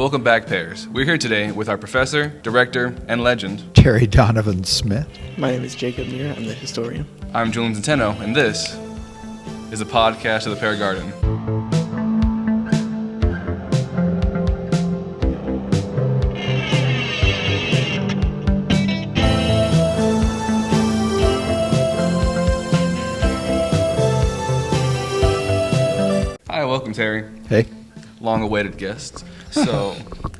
Welcome back, Pears. We're here today with our professor, director, and legend, Terry Donovan Smith. My name is Jacob Muir. I'm the historian. I'm Julian Centeno, and this is a podcast of the Pear Garden. Hi, welcome, Terry. Hey. Long-awaited guest. So,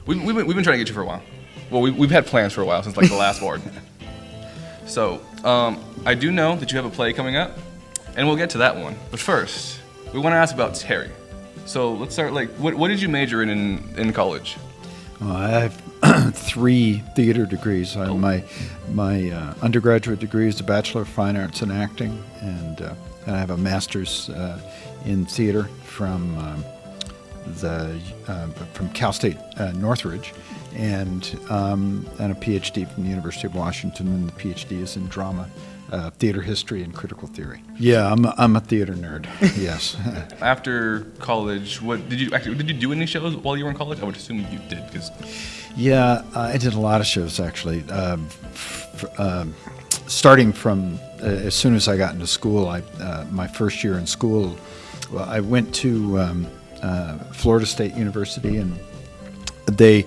we've been trying to get you for a while. Well, we've had plans for a while, since like the last board. So, I do know that you have a play coming up, and we'll get to that one. But first, we want to ask about Terry. So let's start. What did you major in college? I have 3 theater degrees. My undergraduate degree is a Bachelor of Fine Arts in Acting, and I have a master's in theater from Cal State Northridge, and a PhD from the University of Washington, and the PhD is in drama, theater history, and critical theory. Yeah, I'm a theater nerd. Yes. After college, did you do any shows while you were in college? I would assume you did, because. Yeah, I did a lot of shows actually. Starting from as soon as I got into school, my first year in school, I went to Florida State University, and they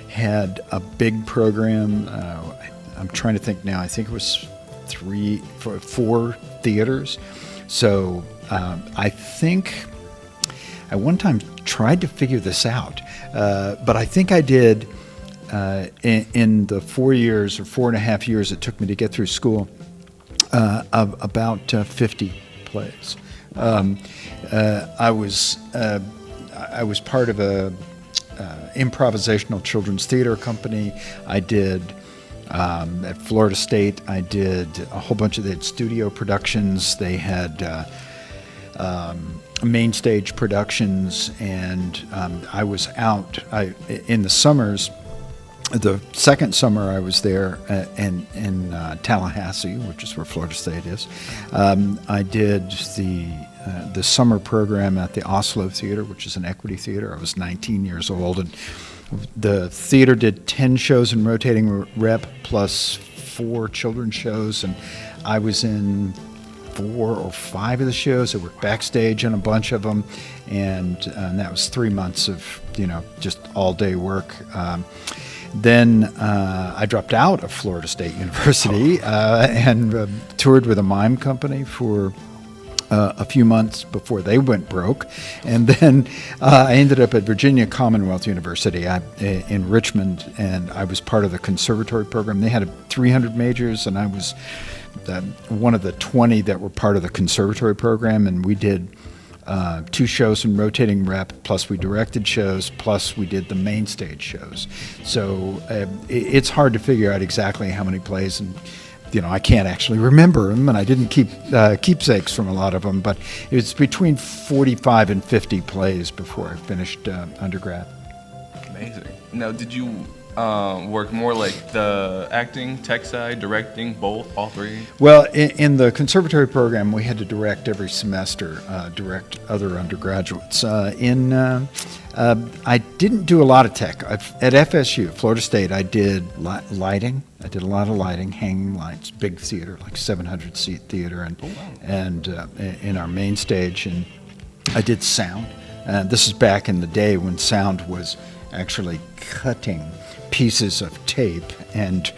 had a big program. I'm trying to think now. I think it was 4 theaters. So I think I one time tried to figure this out, but I think I did in the 4 years or 4.5 years it took me to get through school, about 50 plays. I was part of a improvisational children's theater company. I did at Florida State. I did a whole bunch of they had studio productions. They had main stage productions, and I was out in the summers. The second summer I was there in Tallahassee, which is where Florida State is. I did the summer program at the Oslo Theater, which is an equity theater. I was 19 years old, and the theater did 10 shows in rotating rep plus 4 children's shows, and I was in 4 or 5 of the shows. I worked backstage on a bunch of them, and that was 3 months of just all day work. Then I dropped out of Florida State University and toured with a mime company for a few months before they went broke. And then I ended up at Virginia Commonwealth University in Richmond, and I was part of the conservatory program. They had 300 majors, and I was one of the 20 that were part of the conservatory program, and we did 2 shows in rotating rep, plus we directed shows, plus we did the main stage shows. So it's hard to figure out exactly how many plays, and I can't actually remember them, and I didn't keep keepsakes from a lot of them, but it was between 45 and 50 plays before I finished undergrad. Amazing. Now, did you work more like the acting, tech side, directing, both, all 3? Well, in the conservatory program, we had to direct every semester, direct other undergraduates. I didn't do a lot of tech. At FSU, Florida State, I did lighting. I did a lot of lighting, hanging lights, big theater, like 700-seat theater, and in our main stage. And I did sound. This is back in the day when sound was actually cutting pieces of tape and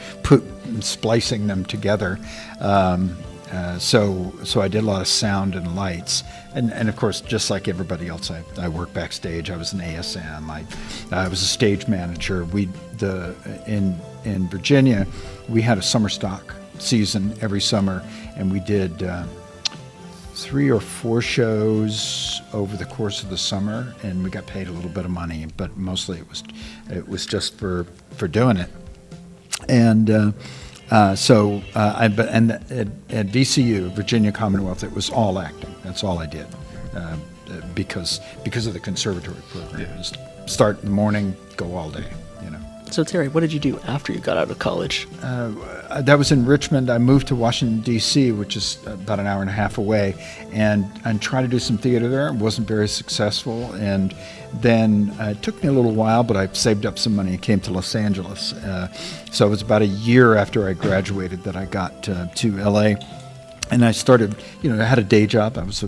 splicing them together. So I did a lot of sound and lights, and of course, just like everybody else, I worked backstage. I was an ASM. I was a stage manager. In Virginia, we had a summer stock season every summer, and we did 3 or 4 shows over the course of the summer, and we got paid a little bit of money, but mostly it was just for doing it. And at VCU, Virginia Commonwealth, it was all acting. That's all I did, because of the conservatory program. Yeah. Just start in the morning, go all day. So Terry, what did you do after you got out of college? That was in Richmond. I moved to Washington, D.C., which is about an hour and a half away, and tried to do some theater there. It wasn't very successful, and then it took me a little while, but I saved up some money and came to Los Angeles. So it was about a year after I graduated that I got to L.A., and I started, I had a day job. I was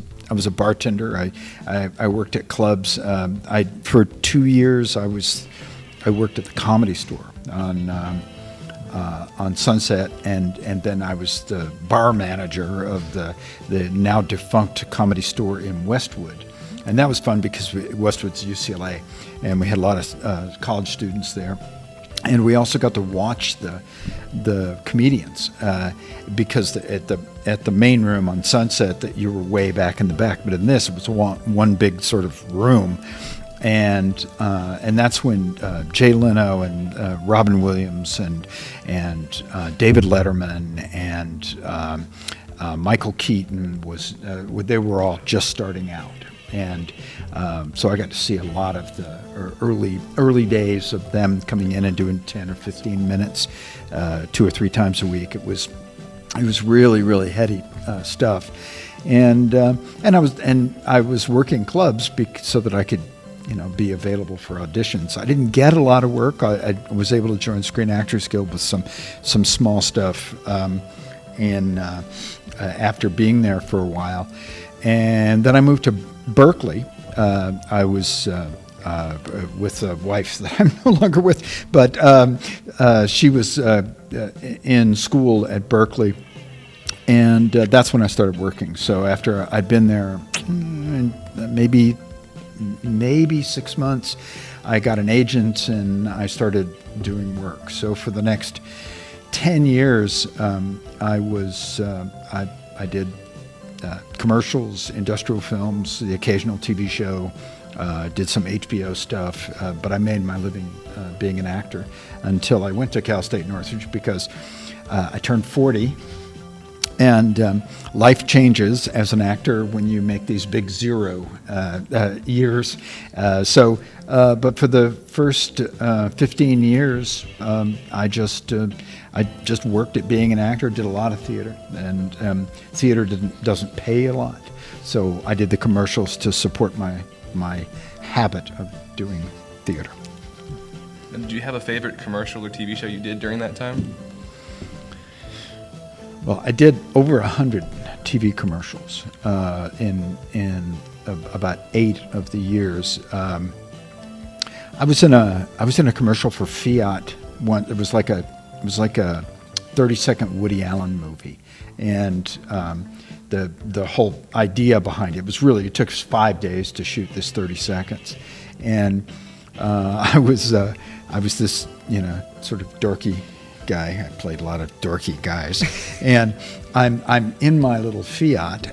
a bartender. I worked at clubs. For 2 years, I worked at the Comedy Store on Sunset, and then I was the bar manager of the now defunct Comedy Store in Westwood, and that was fun because Westwood's UCLA, and we had a lot of college students there. And we also got to watch the comedians because at the main room on Sunset, that you were way back in the back, but in this it was one big sort of room, and that's when Jay Leno and Robin Williams and David Letterman and Michael Keaton they were all just starting out. And so I got to see a lot of the early days of them coming in and doing 10 or 15 minutes 2 or 3 times a week. It was really, really heady stuff, and I was working clubs so that I could be available for auditions. I didn't get a lot of work. I was able to join Screen Actors Guild with some small stuff after being there for a while, and then I moved to Berkeley. I was with a wife that I'm no longer with, but she was in school at Berkeley, and that's when I started working. So after I'd been there maybe 6 months, I got an agent and I started doing work. So for the next 10 years, I did commercials, industrial films, the occasional TV show, did some HBO stuff, but I made my living being an actor until I went to Cal State Northridge because I turned 40, and life changes as an actor when you make these big 0 years. But for the first 15 years, I just worked at being an actor, did a lot of theater, and theater doesn't pay a lot. So I did the commercials to support my habit of doing theater. And do you have a favorite commercial or TV show you did during that time? Well, I did over 100 TV commercials in about 8 of the years. I was in a commercial for Fiat. It was like a 30-second Woody Allen movie, and the whole idea behind it was really, it took us 5 days to shoot this 30 seconds, and I was this sort of dorky guy. I played a lot of dorky guys, and I'm in my little Fiat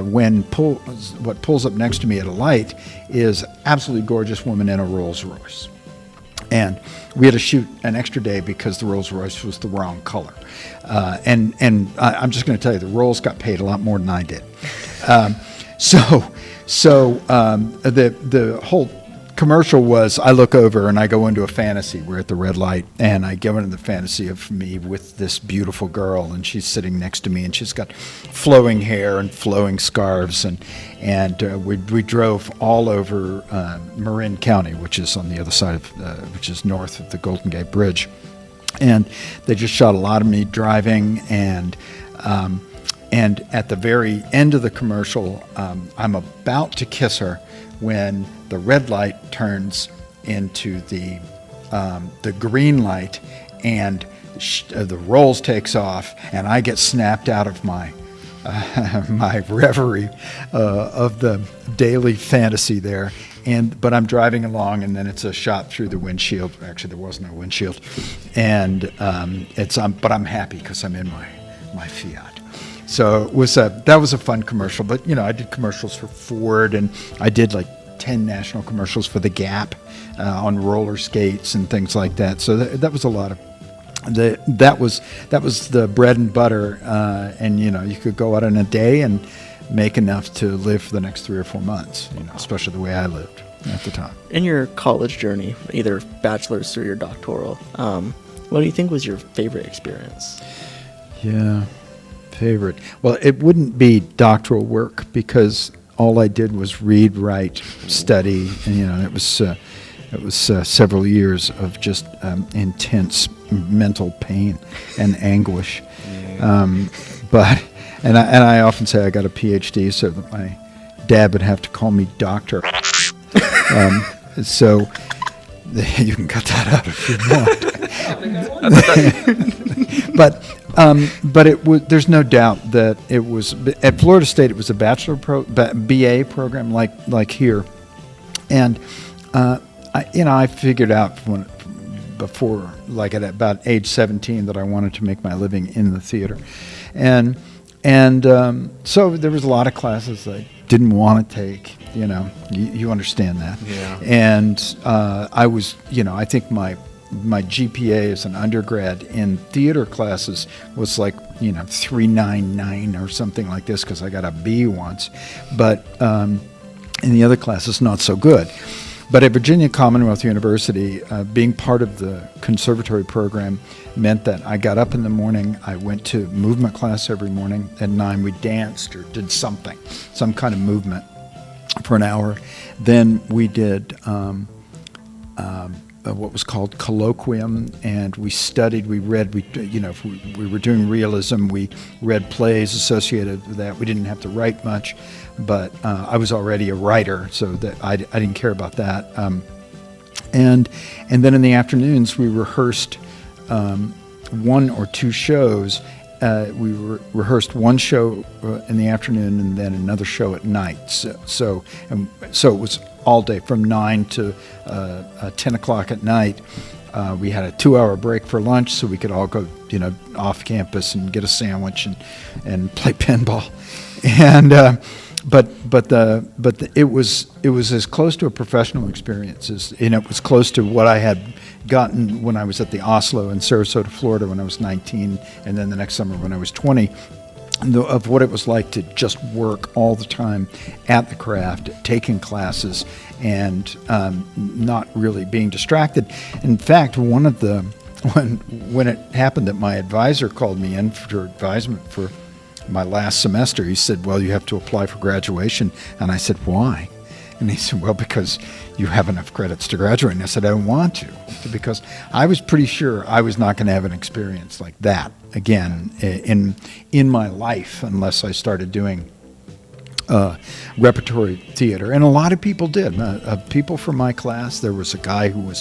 when what pulls up next to me at a light is absolutely gorgeous woman in a Rolls Royce. And we had to shoot an extra day because the Rolls Royce was the wrong color. And I'm just going to tell you, the Rolls got paid a lot more than I did. The whole commercial was, I look over and I go into a fantasy. We're at the red light, and I go into the fantasy of me with this beautiful girl, and she's sitting next to me, and she's got flowing hair and flowing scarves, and we drove all over Marin County, which is on the other side of, which is north of the Golden Gate Bridge, and they just shot a lot of me driving, and at the very end of the commercial, I'm about to kiss her when the red light turns into the green light, and the Rolls takes off, and I get snapped out of my my reverie of the daily fantasy there. But I'm driving along, and then it's a shot through the windshield. Actually, there was no windshield, and but I'm happy because I'm in my Fiat. So that was a fun commercial. But I did commercials for Ford, and I did like 10 national commercials for The Gap on roller skates and things like that. So that was a lot of that was the bread and butter, and you could go out in a day and make enough to live for the next 3 or 4 months, especially the way I lived. at the time. In your college journey, either bachelor's or your doctoral, what do you think was your favorite experience? Yeah, favorite. Well, it wouldn't be doctoral work because all I did was read, write, study, and it was several years of just intense mental pain and anguish. Yeah. But I often say I got a PhD so that my dad would have to call me doctor. So you can cut that out if you want. But it was. There's no doubt that it was at Florida State. It was a BA program like here, and I figured out before, like at about age 17, that I wanted to make my living in the theater, and so there was a lot of classes I didn't want to take. You understand that. Yeah. And I was, I think my GPA as an undergrad in theater classes was like 399 or something like this because I got a B once, but in the other classes not so good. But at Virginia Commonwealth University, being part of the conservatory program meant that I got up in the morning, I went to movement class every morning. At 9 we danced or did some kind of movement for an hour. Then we did what was called colloquium, and we studied, we read, if we were doing realism, we read plays associated with that. We didn't have to write much, but I was already a writer, so that I didn't care about that. And then in the afternoons, we rehearsed one or two shows. We rehearsed one show in the afternoon and then another show at night. So it was all day from 9 to 10 o'clock at night. We had a 2-hour break for lunch, so we could all go, off campus and get a sandwich and play pinball. And it was as close to a professional experience as, it was close to what I had gotten when I was at the Oslo in Sarasota, Florida when I was 19, and then the next summer when I was 20, of what it was like to just work all the time at the craft, taking classes, and not really being distracted. In fact, when it happened that my advisor called me in for advisement for my last semester, he said, "Well, you have to apply for graduation." And I said, "Why?" And he said, "Well, because you have enough credits to graduate." And I said, "I don't want to," because I was pretty sure I was not going to have an experience like that again in my life unless I started doing repertory theater. And a lot of people did. People from my class, there was a guy who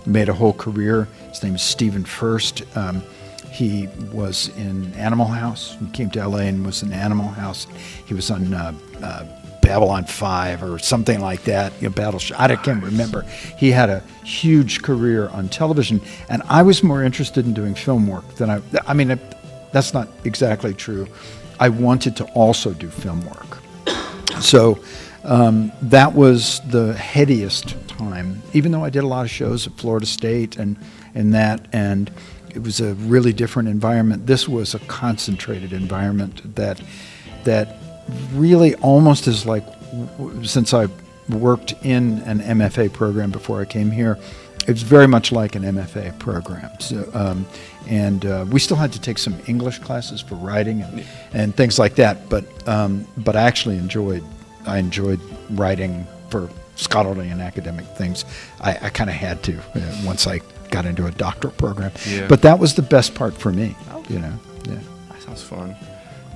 made a whole career. His name is Stephen First. He was in Animal House. He came to L.A. and was in Animal House. He was on Babylon 5 or something like that, Battleship. I can't remember. He had a huge career on television, and I was more interested in doing film work than that's not exactly true. I wanted to also do film work. So that was the headiest time, even though I did a lot of shows at Florida State and it was a really different environment. This was a concentrated environment that really almost is like, since I worked in an MFA program before I came here, it's very much like an MFA program. So, we still had to take some English classes for writing and things like that. But I actually enjoyed writing for scholarly and academic things. I kind of had to once I got into a doctoral program. Yeah. But that was the best part for me. Okay. Yeah. That sounds fun.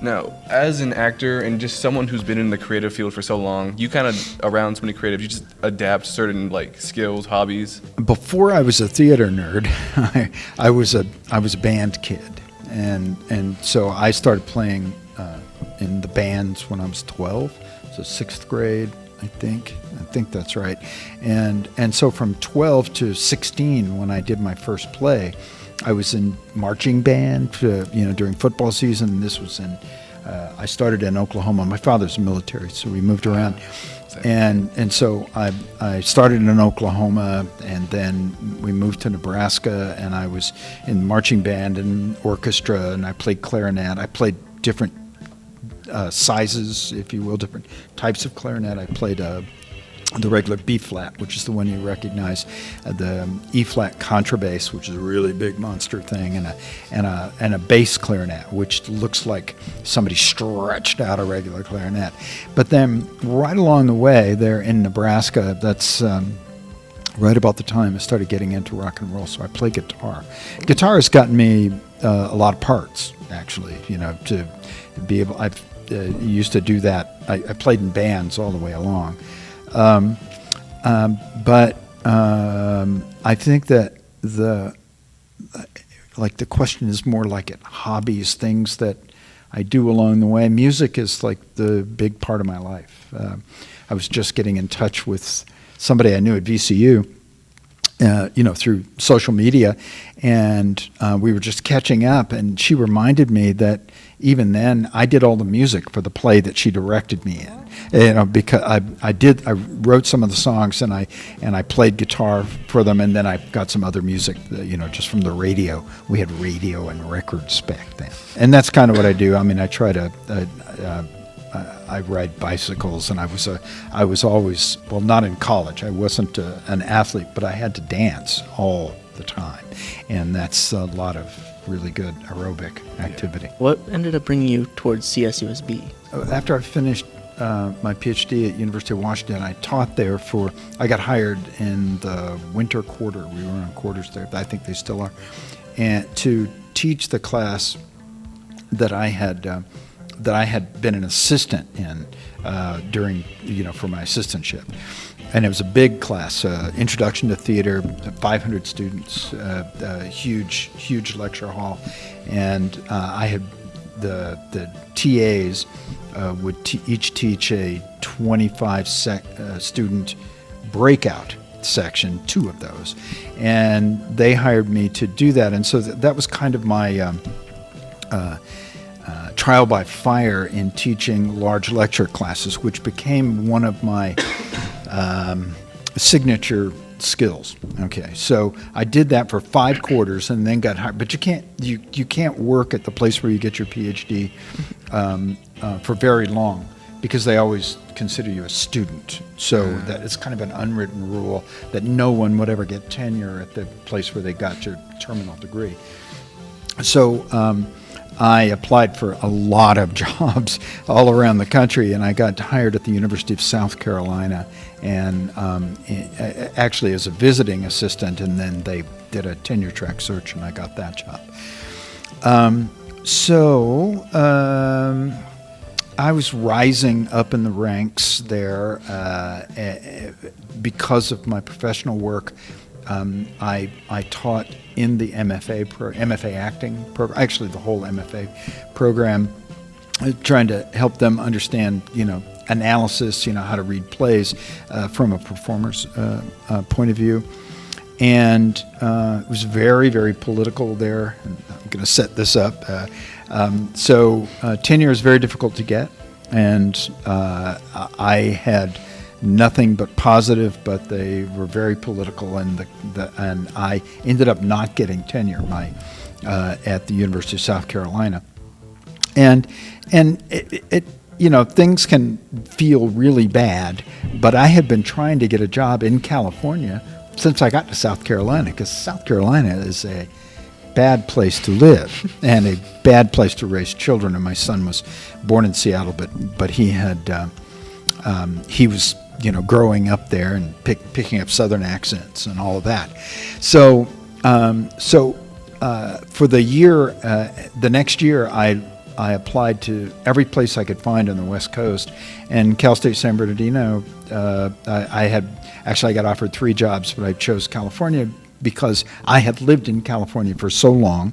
Now, as an actor and just someone who's been in the creative field for so long, you kind of around so many creatives, you just adapt certain skills, hobbies. Before I was a theater nerd, I was a band kid, and so I started playing in the bands when I was 12, so 6th grade, I think that's right, and so from 12 to 16, when I did my first play, I was in marching band, during football season. This was I started in Oklahoma. My father's military, so we moved around. And so I started in Oklahoma, and then we moved to Nebraska, and I was in marching band and orchestra, and I played clarinet. I played different sizes, if you will, different types of clarinet. I played the regular B flat, which is the one you recognize, the E flat contrabass, which is a really big monster thing, and a bass clarinet, which looks like somebody stretched out a regular clarinet. But then right along the way there in Nebraska, that's right about the time I started getting into rock and roll, so I play guitar. Guitar has gotten me a lot of parts, actually, to be able. I've used to do that. I played in bands all the way along. But I think that the question is more like at hobbies, things that I do along the way. Music is like the big part of my life. I was just getting in touch with somebody I knew at VCU, through social media, and we were just catching up, and she reminded me that even then I did all the music for the play that she directed me in. Because I wrote some of the songs, and I played guitar for them, and then I got some other music, just from the radio. We had radio and records back then, and that's kind of what I do. I mean, I try to. I ride bicycles, and I was always, well, not in college. I wasn't an athlete, but I had to dance all the time, and that's a lot of really good aerobic activity. What ended up bringing you towards CSUSB? After I finished my PhD at University of Washington, I taught there I got hired in the winter quarter. We were on quarters there. I think they still are. And to teach the class that I had been an assistant in during, for my assistantship. And it was a big class, Introduction to Theater, 500 students, huge lecture hall. And I had the TAs would each teach a 25 student breakout section, 2 of those. And they hired me to do that. And so that was kind of my trial by fire in teaching large lecture classes, which became one of my signature skills. Okay, so I did that for 5 quarters and then got hired. But you can't work at the place where you get your PhD for very long, because they always consider you a student. So that is kind of an unwritten rule that no one would ever get tenure at the place where they got your terminal degree. So I applied for a lot of jobs all around the country, and I got hired at the University of South Carolina, and actually as a visiting assistant, and then they did a tenure track search, and I got that job. I was rising up in the ranks there because of my professional work. I taught in the MFA acting program, actually the whole MFA program, trying to help them understand, analysis, how to read plays from a performer's point of view. And it was very, very political there. And I'm going to set this up. So tenure is very difficult to get, and I had nothing but positive, but they were very political, and I ended up not getting tenure at the University of South Carolina, and it things can feel really bad, but I had been trying to get a job in California since I got to South Carolina, because South Carolina is a bad place to live and a bad place to raise children. And my son was born in Seattle, but he had he was growing up there and picking up Southern accents and all of that. So for the year, the next year, I applied to every place I could find on the West Coast, and Cal State San Bernardino. I got offered 3 jobs, but I chose California because I had lived in California for so long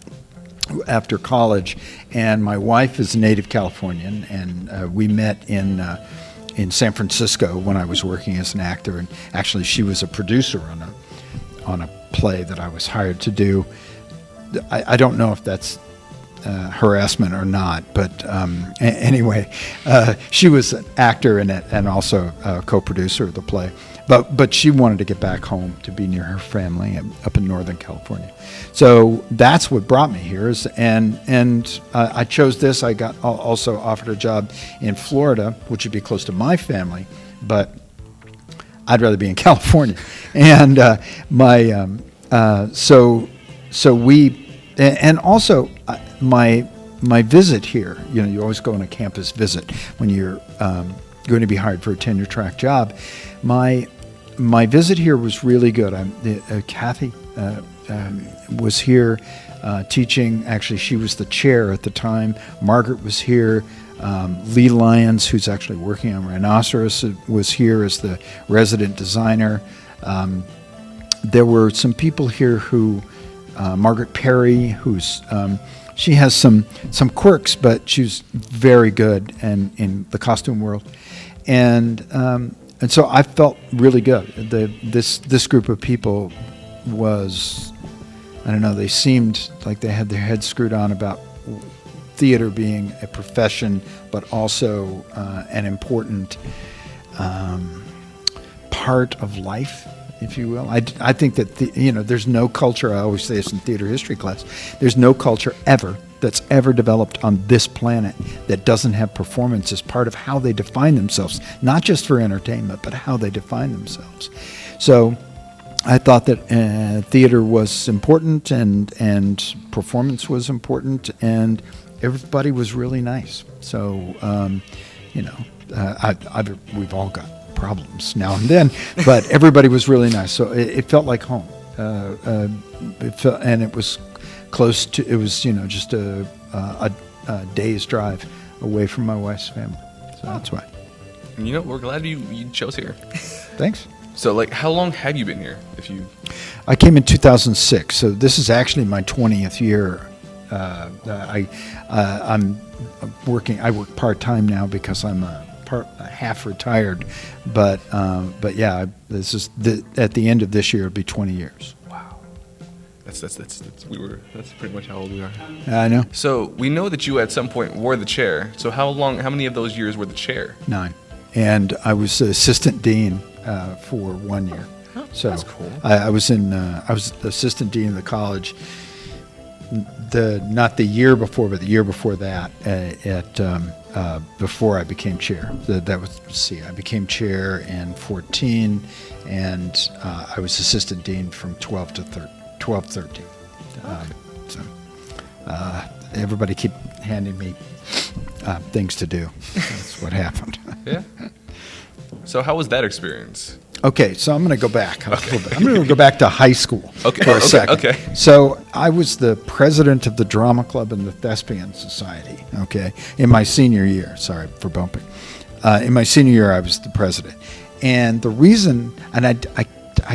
after college, and my wife is a native Californian, and we met in San Francisco when I was working as an actor, and actually she was a producer on a play that I was hired to do. I don't know if that's harassment or not, but anyway, she was an actor in it and also a co-producer of the play. But she wanted to get back home to be near her family up in Northern California. So that's what brought me here. And I chose this. I got also offered a job in Florida, which would be close to my family, but I'd rather be in California. And so we, and also my visit here, you always go on a campus visit when you're going to be hired for a tenure track job. My visit here was really good. Kathy was here teaching. Actually, she was the chair at the time. Margaret was here. Lee Lyons, who's actually working on Rhinoceros, was here as the resident designer. There were some people here who, Margaret Perry, who's she has some quirks, but she's very good in the costume world, and so I felt really good. This group of people was, I don't know, they seemed like they had their heads screwed on about theater being a profession, but also an important part of life, if you will. I think that there's no culture. I always say this in theater history class. There's no culture that's ever developed on this planet that doesn't have performance as part of how they define themselves, not just for entertainment, but how they define themselves. So I thought that theater was important and performance was important, and everybody was really nice. So, we've all got problems now and then, but everybody was really nice. So it felt like home. And it was close to. It was just a day's drive away from my wife's family. So that's why. We're glad you chose here. Thanks. So, how long have you been here? I came in 2006, so this is actually my 20th year. I'm working. I work part-time now because I'm half retired, but yeah, this is at the end of this year it'll be 20 years. Wow, that's pretty much how old we are. I know. So we know that you at some point were the chair. So how many of those years were the chair? 9, and I was assistant dean for 1 year. Oh, so that's cool. I was assistant dean of the college. Not the year before, but the year before that, before I became chair. I became chair in 2014, and I was assistant dean from 12-13. So everybody keep handing me things to do. That's what happened. Yeah. So how was that experience? Okay, so I'm going to go back a little bit. I'm going to go back to high school for a second. Okay. So I was the president of the drama club and the Thespian Society, okay, in my senior year. Sorry for bumping. In my senior year, I was the president. And the reason, and I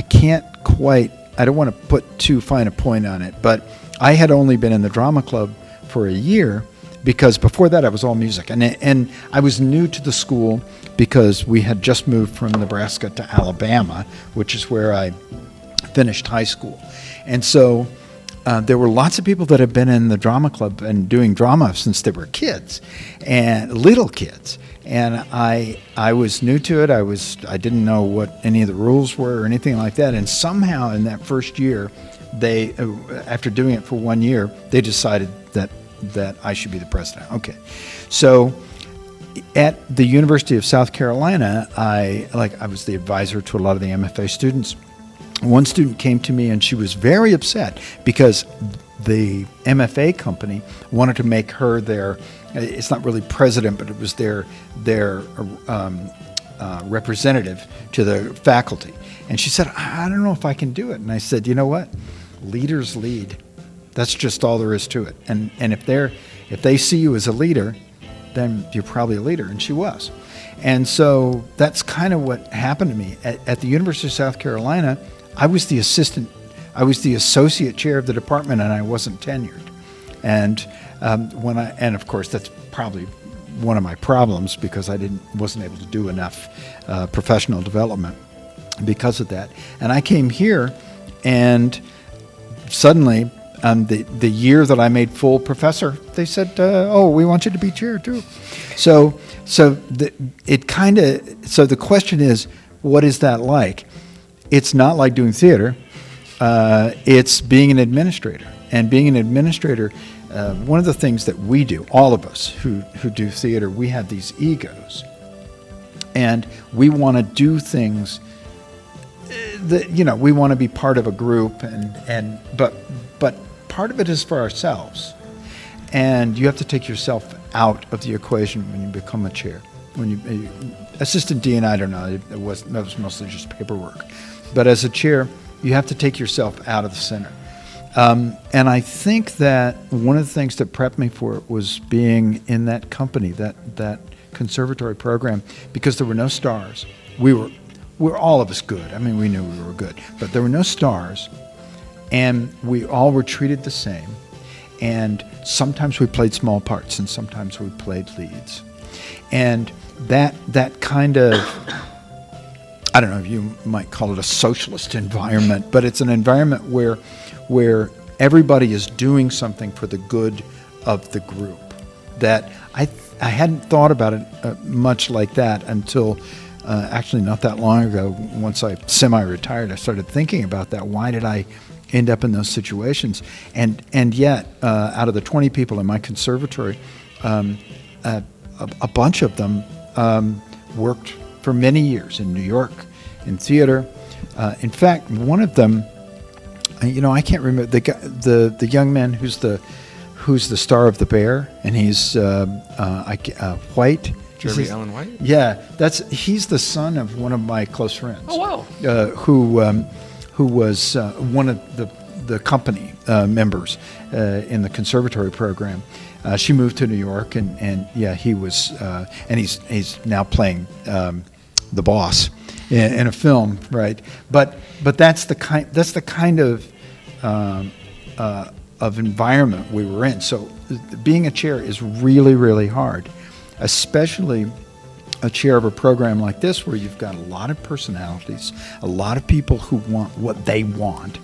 can't quite, I don't want to put too fine a point on it, but I had only been in the drama club for a year because before that I was all music. And I was new to the school because we had just moved from Nebraska to Alabama, which is where I finished high school. And so there were lots of people that had been in the drama club and doing drama since they were kids, and little kids. And I was new to it. I didn't know what any of the rules were or anything like that. And somehow in that first year, they, after doing it for 1 year, they decided that I should be the president. Okay. So at the University of South Carolina, I was the advisor to a lot of the MFA students. One student came to me and she was very upset because the MFA company wanted to make her their, it's not really president, but it was their representative to the faculty. And she said, I don't know if I can do it. And I said, you know what? Leaders lead. That's just all there is to it. And if they see you as a leader, then you're probably a leader. And she was. And so that's kind of what happened to me. At the University of South Carolina, I was the associate chair of the department, and I wasn't tenured. And and of course that's probably one of my problems because I wasn't able to do enough professional development because of that. And I came here, and suddenly, the year that I made full professor, they said, "Oh, we want you to be chair too." So the question is, what is that like? It's not like doing theater. It's being an administrator. And being an administrator, one of the things that we do, all of us who do theater, we have these egos. And we want to do things we want to be part of a group, but part of it is for ourselves, and you have to take yourself out of the equation when you become a chair. When you assistant dean, I don't know, that was mostly just paperwork, but as a chair, you have to take yourself out of the center. And I think that one of the things that prepped me for it was being in that company, that conservatory program, because there were no stars. We were all of us good. I mean, we knew we were good, but there were no stars, and we all were treated the same. And sometimes we played small parts, and sometimes we played leads. And that kind of, I don't know if you might call it a socialist environment, but it's an environment where everybody is doing something for the good of the group. That I hadn't thought about it much like that until actually not that long ago. Once I semi-retired, I started thinking about that. Why did I end up in those situations? And yet, out of the 20 people in my conservatory, a bunch of them worked for many years in New York, in theater. In fact, one of them, I can't remember the young man who's the star of The Bear, and he's White. Jeremy Allen White? Yeah, he's the son of one of my close friends. Oh wow! Who was one of the company members in the conservatory program. She moved to New York, and yeah, he was, and he's now playing the boss in a film, right? But that's the kind of environment we were in. So being a chair is really, really hard, especially a chair of a program like this, where you've got a lot of personalities, a lot of people who want what they want.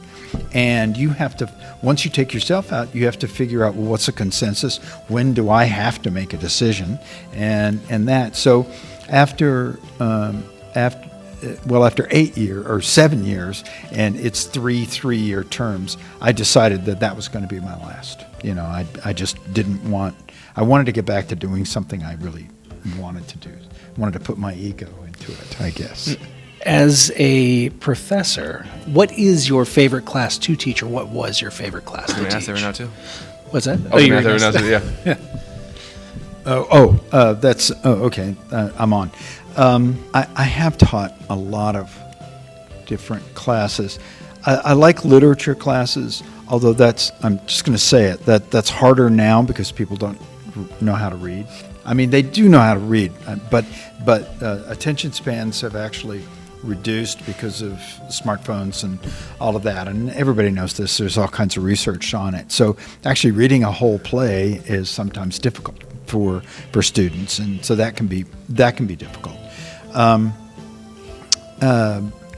And you have to, once you take yourself out, you have to figure out, well, what's a consensus? When do I have to make a decision? And that. So after 8 years or 7 years, and it's three-year terms, I decided that was going to be my last. I just didn't want. I wanted to get back to doing something I really wanted to do. I wanted to put my ego into it, I guess. As a professor, what is your favorite class to teach, or what was your favorite class to teach? Ask that right now too. What's that? Oh, you right now too. Yeah. That's okay. I'm on. I have taught a lot of different classes. I like literature classes, although I'm just going to say it, that's harder now because people don't know how to read. I mean, they do know how to read, but attention spans have actually reduced because of smartphones and all of that, and everybody knows this. There's all kinds of research on it. So actually reading a whole play is sometimes difficult for students, and so that can be difficult.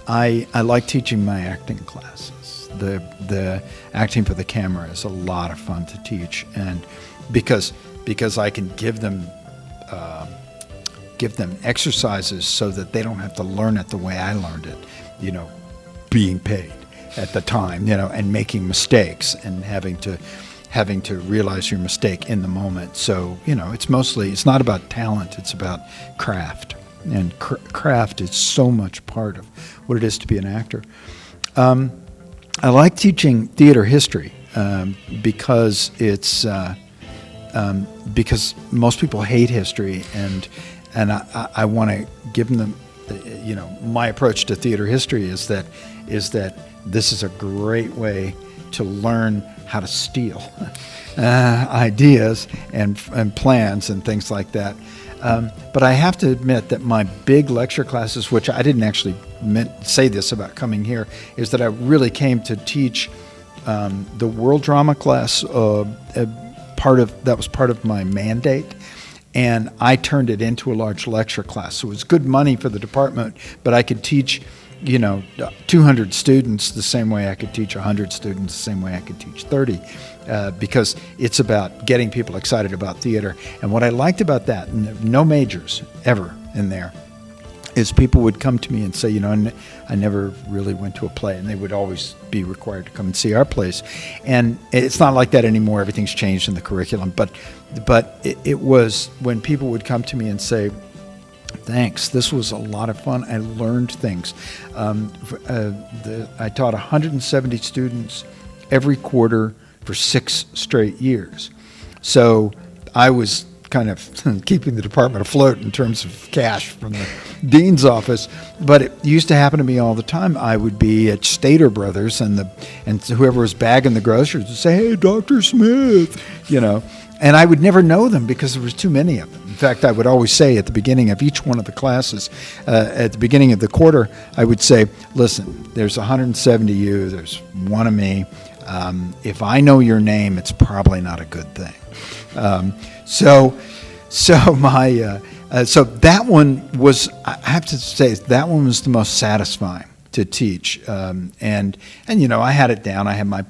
I like teaching my acting classes. The acting for the camera is a lot of fun to teach, and because I can give them exercises so that they don't have to learn it the way I learned it, being paid at the time, and making mistakes and having to realize your mistake in the moment. So, it's not about talent, it's about craft. And craft is so much part of what it is to be an actor. I like teaching theater history because it's because most people hate history, and I want to give them my approach to theater history is that this is a great way to learn how to steal ideas and plans and things like that. But I have to admit that my big lecture classes, which I didn't actually say this about coming here, is that I really came to teach the world drama class. That was part of my mandate, and I turned it into a large lecture class. So it was good money for the department, but I could teach 200 students the same way I could teach 100 students the same way I could teach 30, because it's about getting people excited about theater. And what I liked about that, no majors ever in there, is people would come to me and say, I never really went to a play, and they would always be required to come and see our plays. And it's not like that anymore. Everything's changed in the curriculum. But it was when people would come to me and say, Thanks. This was a lot of fun. I learned things. I taught 170 students every quarter for 6 straight years. So I was kind of keeping the department afloat in terms of cash from the dean's office. But it used to happen to me all the time. I would be at Stater Brothers, and whoever was bagging the groceries would say, "Hey, Dr. Smith," and I would never know them because there was too many of them. In fact, I would always say at the beginning of each one of the classes, at the beginning of the quarter, I would say, "Listen, there's 170 of you, there's one of me. If I know your name, it's probably not a good thing." So that one was, I have to say, that one was the most satisfying to teach. And I had it down. I had my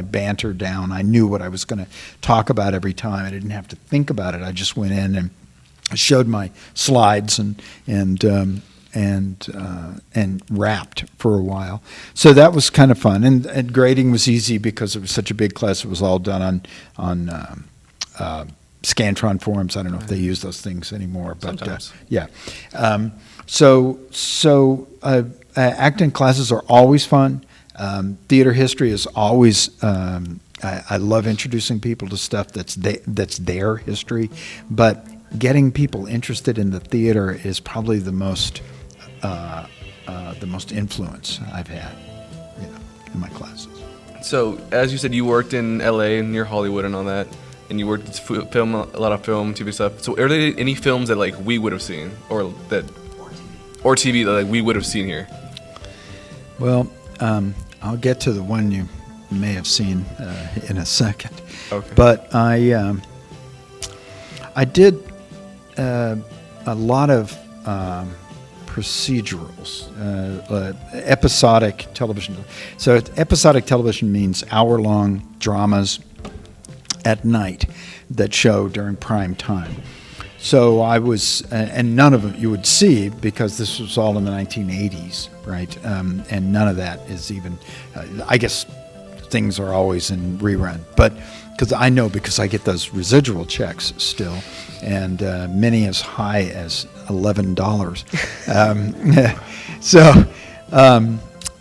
banter down. I knew what I was going to talk about every time. I didn't have to think about it. I just went in and showed my slides and rapped for a while. So that was kind of fun. And grading was easy because it was such a big class. It was all done on Scantron forms. I don't know if they use those things anymore, but yeah. Acting classes are always fun. Theater history is always. I love introducing people to stuff that's their history, but getting people interested in the theater is probably the most influence I've had, in my classes. So, as you said, you worked in LA and near Hollywood and all that, and you worked with film, a lot of film, TV stuff. So, are there any films that we would have seen, or TV that we would have seen here? Well, I'll get to the one you may have seen in a second. Okay. But I did a lot of procedurals, episodic television. So episodic television means hour-long dramas at night that show during prime time. So I was, and none of them you would see because this was all in the 1980s, right? And none of that is even, I guess things are always in rerun, but because I get those residual checks still, and many as high as $11.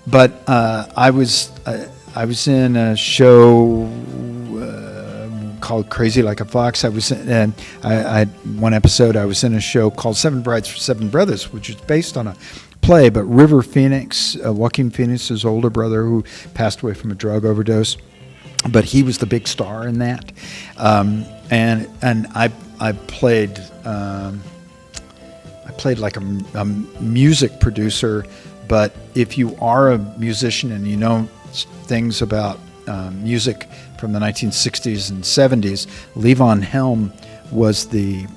But I was in a show called Crazy Like a Fox. I was in, one episode I was in a show called Seven Brides for Seven Brothers, which is based on a play, but River Phoenix, Joaquin Phoenix's older brother who passed away from a drug overdose, but he was the big star in that. And I played like a music producer, but if you are a musician and you know things about music from the 1960s and 70s, Levon Helm was the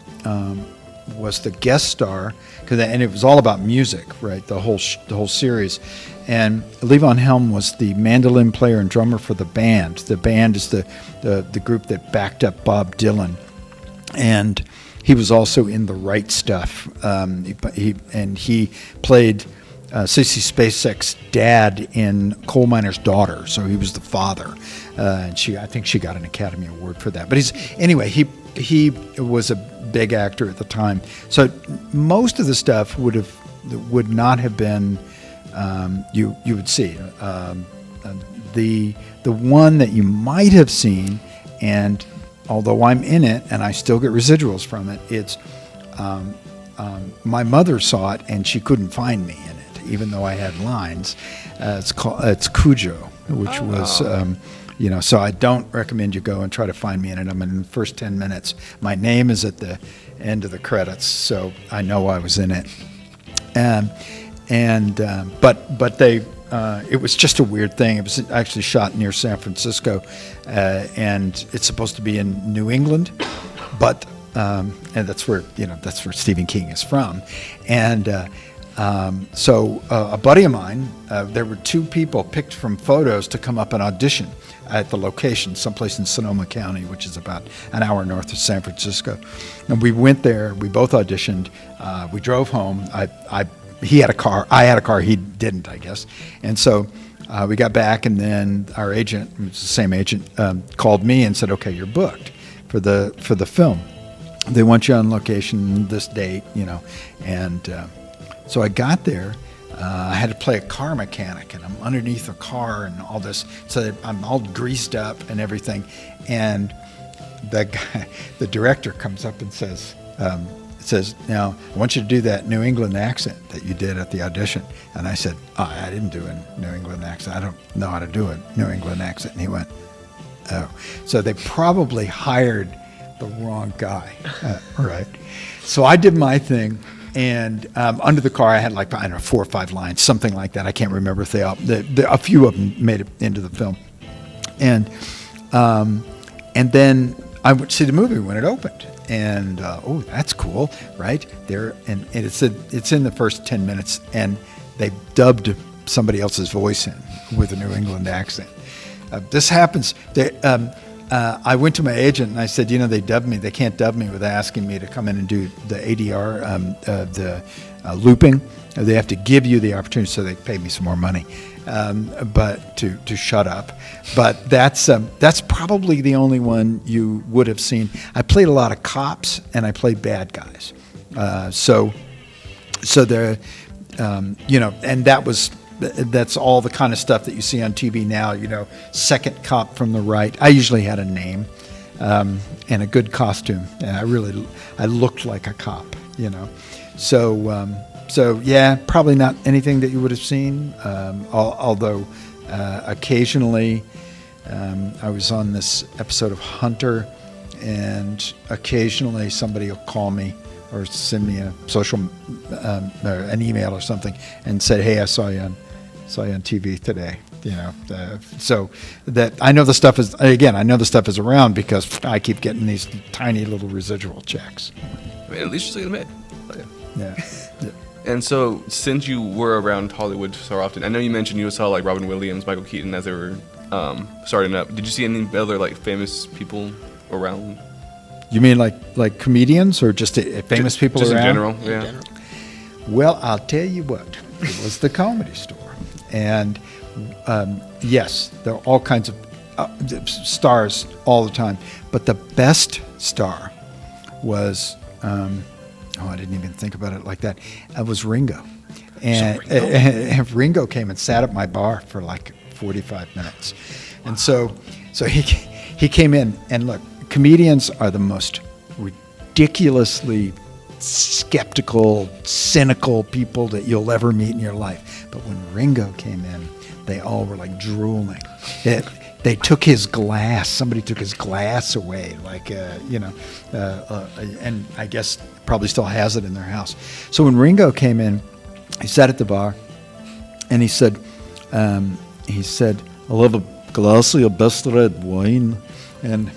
guest star, and it was all about music, right? The whole series, and Levon Helm was the mandolin player and drummer for the band. The band is the group that backed up Bob Dylan, and he was also in The Right Stuff. He played Sissy Spacek's dad in Coal Miner's Daughter, so he was the father. And I think she got an Academy Award for that. But he was a big actor at the time. So most of the stuff would not have been you would see. The one that you might have seen, and although I'm in it and I still get residuals from it, it's my mother saw it and she couldn't find me in it, even though I had lines. It's Cujo, which was. So I don't recommend you go and try to find me in it. I'm in the first 10 minutes. My name is at the end of the credits, so I know I was in it. But they, it was just a weird thing. It was actually shot near San Francisco, and it's supposed to be in New England, but and that's where Stephen King is from, and. So a buddy of mine, there were 2 people picked from photos to come up and audition at the location, someplace in Sonoma County, which is about an hour north of San Francisco. And we went there. We both auditioned. We drove home. He had a car. I had a car. He didn't, I guess. And so we got back, and then our agent, it was the same agent, called me and said, "Okay, you're booked for the film." they want you on location this date, and so I got there. I had to play a car mechanic, and I'm underneath a car and all this, so that I'm all greased up and everything. And the director comes up and says, "Now I want you to do that New England accent that you did at the audition." And I said, "I didn't do a New England accent. I don't know how to do a New England accent." And he went, "Oh, so they probably hired the wrong guy." Right. So I did my thing. And under the car, I had 4 or 5 lines, something like that. I can't remember if a few of them made it into the film. And then I would see the movie when it opened, and that's cool, right? There, and it's in the first 10 minutes, and they dubbed somebody else's voice in with a New England accent. This happens. I went to my agent and I said, they dubbed me. They can't dub me without asking me to come in and do the ADR, the looping. They have to give you the opportunity, so they pay me some more money, but to shut up. But that's probably the only one you would have seen. I played a lot of cops and I played bad guys. So there, and that's all the kind of stuff that you see on TV now, second cop from the right. I usually had a name and a good costume, and I looked like a cop, So yeah, probably not anything that you would have seen, although occasionally I was on this episode of Hunter, and occasionally somebody will call me or send me a or an email or something and said, "Hey, I saw you on TV today." So that I know the stuff is around because I keep getting these tiny little residual checks. I mean, at least you're still admit. Yeah. And so, since you were around Hollywood so often, I know you mentioned you saw Robin Williams, Michael Keaton as they were starting up. Did you see any other famous people around? You mean like comedians or just famous people just around? In general, yeah. Well, I'll tell you what. It was the Comedy Store. And yes, there are all kinds of stars all the time. But the best star was, I didn't even think about it like that. It was Ringo. And Ringo came and sat at my bar for 45 minutes. And so he came in, and look, comedians are the most ridiculously skeptical, cynical people that you'll ever meet in your life. But when Ringo came in, they all were drooling. They took his glass. Somebody took his glass away, and I guess probably still has it in their house. So when Ringo came in, he sat at the bar, and he said, "I'll have a glass of your best red wine." And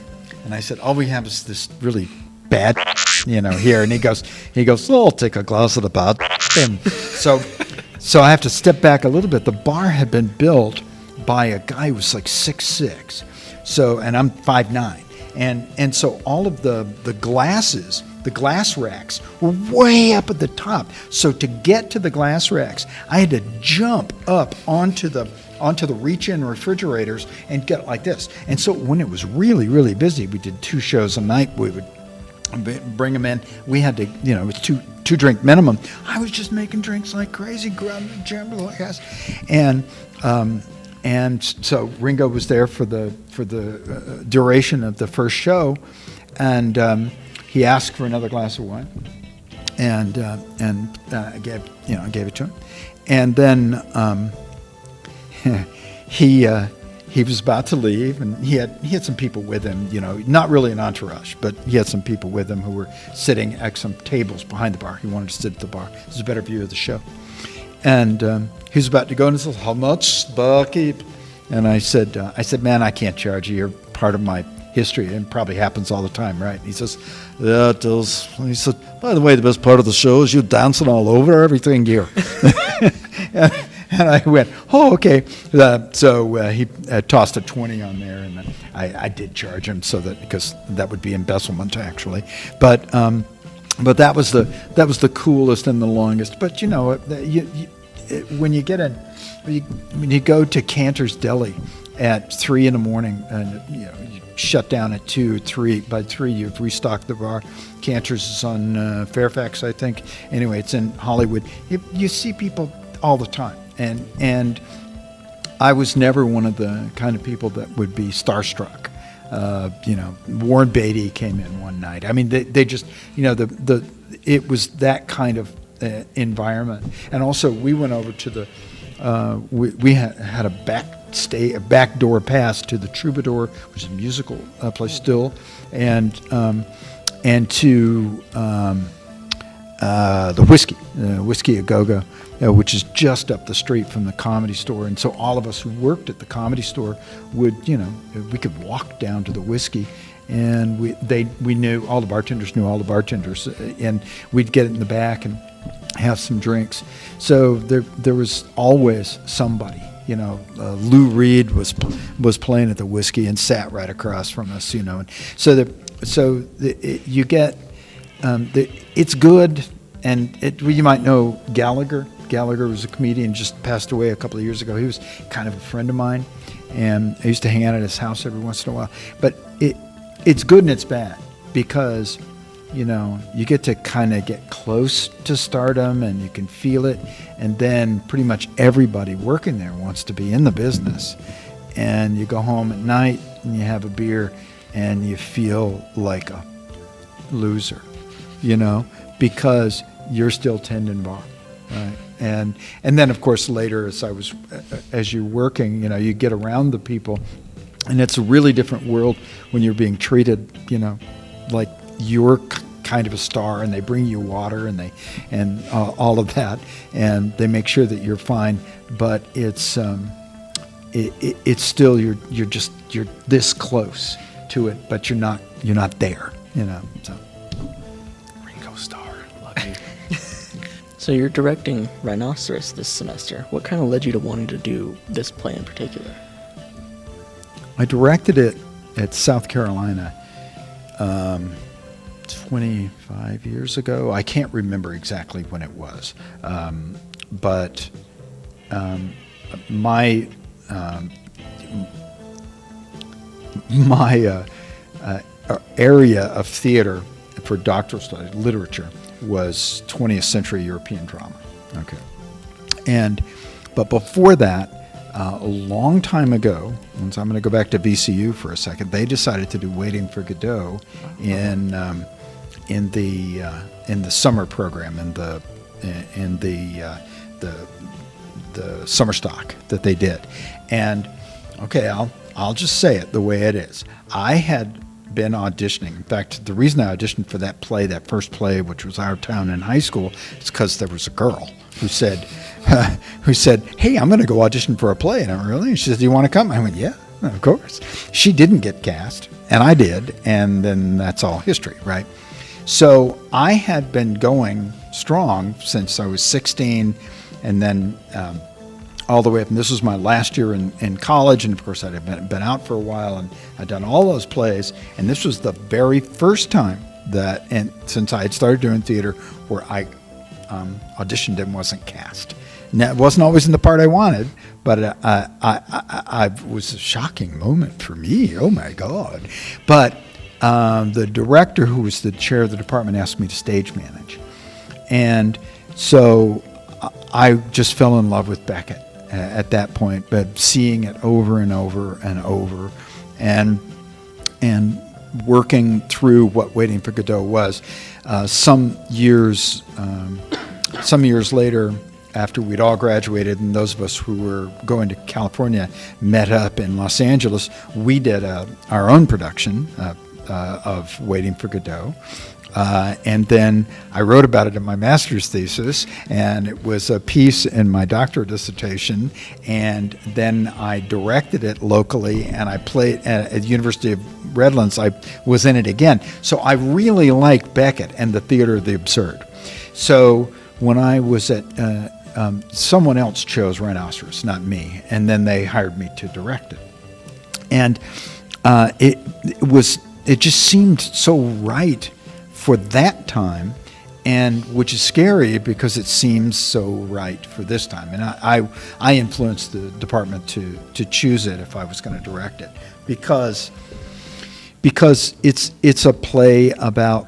I said, "All we have is this really bad, here." And he goes, "I'll take a glass of the bad." And so I have to step back a little bit. The bar had been built by a guy who was 6'6", and I'm 5'9", and so all of the glasses, the glass racks, were way up at the top. So to get to the glass racks, I had to jump up onto the reach-in refrigerators and get like this. And so when it was really, really busy, we did 2 shows a night. We would bring them in. We had to, it was two drink minimum. I was just making drinks like crazy, and so Ringo was there for the duration of the first show, and he asked for another glass of wine, and I gave it to him, and then he was about to leave, and he had some people with him, not really an entourage, but he had some people with him who were sitting at some tables behind the bar. He wanted to sit at the bar. It was a better view of the show. And he was about to go, and he said, "How much, barkeep?" And I said, "Man, I can't charge you. You're part of my history, and probably happens all the time, right?" And he says, "Yeah, it does." And he said, "By the way, the best part of the show is you dancing all over everything here." And I went, "Oh, okay." So he tossed a 20 on there, and then I did charge him because that would be embezzlement actually, but that was the coolest and the longest. But when you go to Cantor's Deli at 3 in the morning, and you shut down at 2, 3. By 3, you've restocked the bar. Cantor's is on Fairfax, I think. Anyway, it's in Hollywood. You see people all the time, and I was never one of the kind of people that would be starstruck. Warren Beatty came in one night. I mean, they just, it was that kind of environment. And also, we went over to the, we had a back door pass to the Troubadour, which is a musical place still, and to the Whiskey A Go-Go, which is just up the street from the Comedy Store. And so all of us who worked at the Comedy Store would, we could walk down to the Whiskey, and we knew, all the bartenders knew all the bartenders, and we'd get in the back and have some drinks. So there was always somebody. Lou Reed was playing at the Whiskey and sat right across from us. And you get it's good, and you might know Gallagher. Gallagher was a comedian, just passed away a couple of years ago. He was kind of a friend of mine, and I used to hang out at his house every once in a while. But it's good and it's bad, because you get to kind of get close to stardom, and you can feel it, and then pretty much everybody working there wants to be in the business. And you go home at night and you have a beer and you feel like a loser, because you're still tending bar, right? And then of course later, as you're working, you get around the people, and it's a really different world when you're being treated, like you're kind of a star, and they bring you water and all of that, and they make sure that you're fine. But it's still you're this close to it, but you're not there, So Ringo Starr, love you. So you're directing Rhinoceros this semester. What kind of led you to wanting to do this play in particular? I directed it at South Carolina 25 years ago. I can't remember exactly when it was, but my area of theater for doctoral studies, literature, was 20th century European drama. Okay, but before that, a long time ago, and so I'm going to go back to VCU for a second, they decided to do Waiting for Godot in the summer program, in the summer stock that they did. And okay, I'll just say it the way it is. I had been auditioning. In fact, the reason I auditioned for that play, that first play, which was Our Town in high school, is because there was a girl who said, "Hey, I'm going to go audition for a play." And I went, "Really?" And she said, "Do you want to come?" I went, "Yeah, of course." She didn't get cast, and I did, and then that's all history, right? So I had been going strong since I was 16, and then all the way up. And this was my last year in college, and of course I'd been out for a while, and I'd done all those plays, and this was the very first time that, and since I had started doing theater, where I auditioned and wasn't cast. Now, it wasn't always in the part I wanted, but I was a shocking moment for me. Oh my God! But the director, who was the chair of the department, asked me to stage manage, and so I just fell in love with Beckett at that point. But seeing it over and over and over, and working through what Waiting for Godot was, some years later, after we'd all graduated, and those of us who were going to California met up in Los Angeles, we did our own production of Waiting for Godot. And then I wrote about it in my master's thesis, and it was a piece in my doctoral dissertation, and then I directed it locally, and I played at the University of Redlands. I was in it again. So I really liked Beckett and the theater of the absurd. So when I was at, someone else chose Rhinoceros, not me, and then they hired me to direct it. And it just seemed so right for that time, and which is scary because it seems so right for this time. And I influenced the department to choose it if I was going to direct it, because it's a play about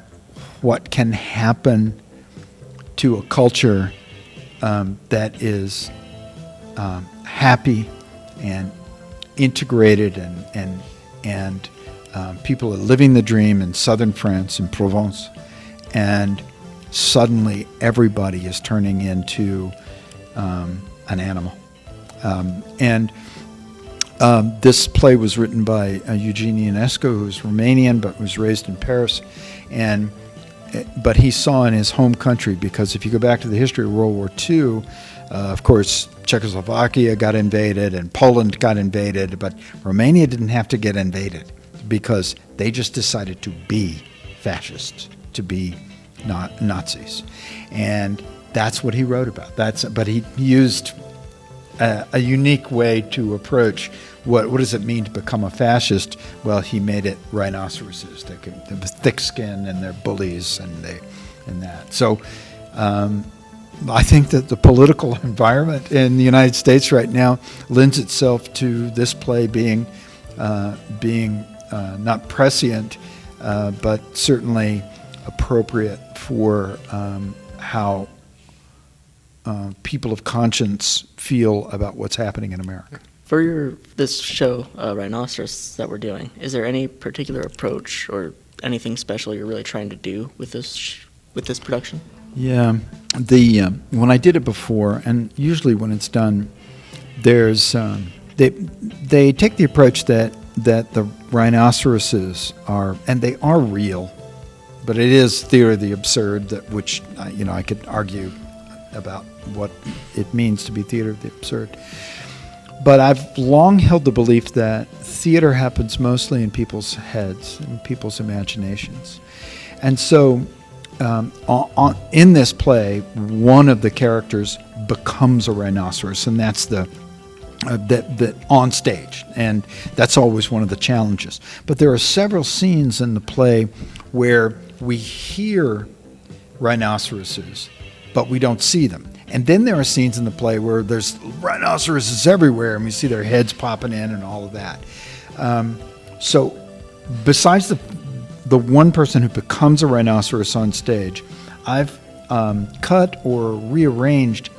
what can happen to a culture that is happy and integrated, and people are living the dream in southern France, in Provence, and suddenly everybody is turning into an animal. This play was written by Eugene Ionesco, who's Romanian but was raised in Paris, but he saw in his home country, because if you go back to the history of World War II, of course, Czechoslovakia got invaded and Poland got invaded, but Romania didn't have to get invaded because they just decided to be fascists, to be not Nazis. And that's what he wrote about. But he used a unique way to approach what does it mean to become a fascist. Well, he made it rhinoceroses. They have thick skin and they're bullies and that. So I think that the political environment in the United States right now lends itself to this play being not prescient, but certainly appropriate for how people of conscience feel about what's happening in America. For this show, Rhinoceros, that we're doing, is there any particular approach or anything special you're really trying to do with this production? Yeah, when I did it before, and usually when it's done, there's they take the approach that the rhinoceroses are, and they are real, but it is theater of the absurd, which I could argue about what it means to be theater of the absurd. But I've long held the belief that theater happens mostly in people's heads, in people's imaginations. And so in this play, one of the characters becomes a rhinoceros, and that's the on stage, and that's always one of the challenges. But there are several scenes in the play where we hear rhinoceroses, but we don't see them. And then there are scenes in the play where there's rhinoceroses everywhere, and we see their heads popping in and all of that. So besides the one person who becomes a rhinoceros on stage, I've cut or rearranged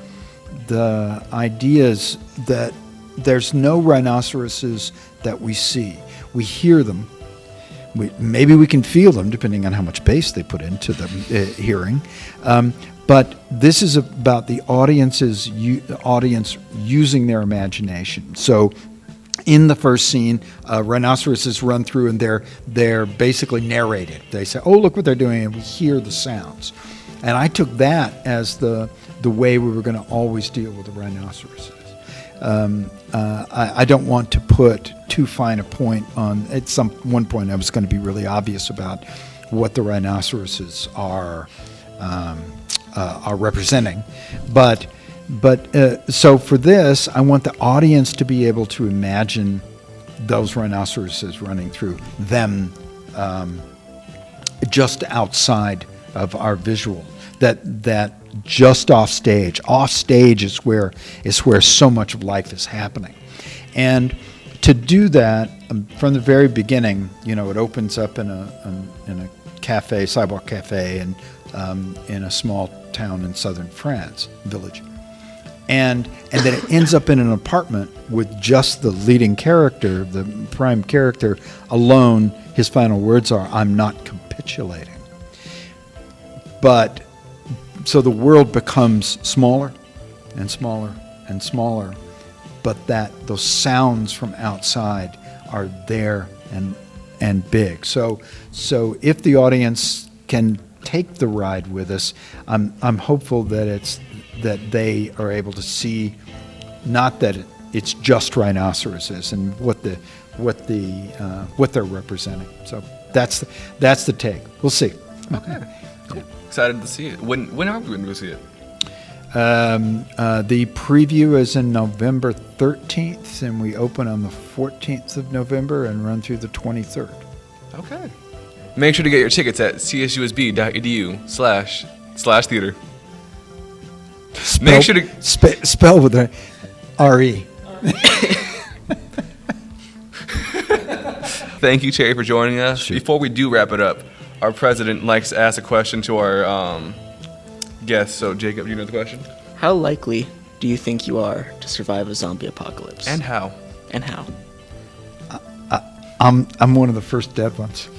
the ideas that there's no rhinoceroses that we see. We hear them. Maybe we can feel them, depending on how much bass they put into the hearing. But this is about the audience using their imagination. So in the first scene, rhinoceroses run through and they're basically narrated. They say, "Oh, look what they're doing," and we hear the sounds. And I took that as the way we were going to always deal with the rhinoceroses. I don't want to put too fine a point on. At one point, I was going to be really obvious about what the rhinoceroses are representing, but so for this, I want the audience to be able to imagine those rhinoceroses running through them, just outside of our visual. That just off stage is where so much of life is happening, and to do that from the very beginning, it opens up in a cafe, sidewalk cafe, and in a small town in southern France, village, and then it ends up in an apartment with just the leading character, the prime character alone. His final words are, "I'm not capitulating." But so the world becomes smaller and smaller and smaller, but those sounds from outside are there and big. So if the audience can take the ride with us, I'm hopeful that they are able to see, not that it's just rhinoceroses and what they're representing. So that's the take. We'll see. Okay. Cool. Excited to see it. When are we going to go see it? The preview is in November 13th, and we open on the 14th of November and run through the 23rd. Okay. Make sure to get your tickets at csusb.edu/theater CSUSB.edu/theater. Make sure to spell with a R-E. Thank you, Terry, for joining us. Sure. Before we do wrap it up, our president likes to ask a question to our guests. So, Jacob, do you know the question? How likely do you think you are to survive a zombie apocalypse? And how? And how? I'm one of the first dead ones.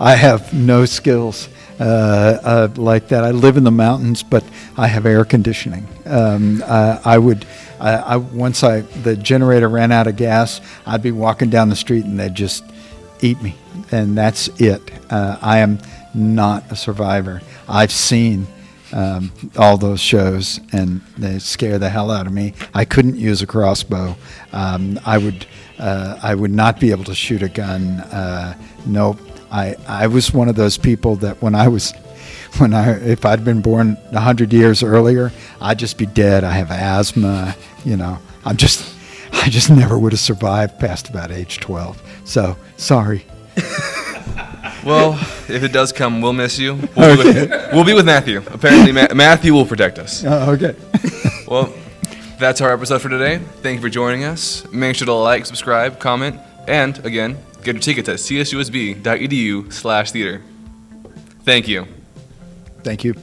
I have no skills like that. I live in the mountains, but I have air conditioning. Once the generator ran out of gas, I'd be walking down the street and they'd just eat me, and that's it. I am not a survivor. I've seen all those shows, and they scare the hell out of me. I couldn't use a crossbow. I would not be able to shoot a gun. Nope. I was one of those people that if I'd been born 100 years earlier, I'd just be dead. I have asthma. I just never would have survived past about age 12. So sorry. Well, if it does come, we'll miss you. We'll be with Matthew. Apparently, Matthew will protect us. Okay. Well, that's our episode for today. Thank you for joining us. Make sure to like, subscribe, comment, and, again, get your tickets at CSUSB.edu/theater. Thank you. Thank you.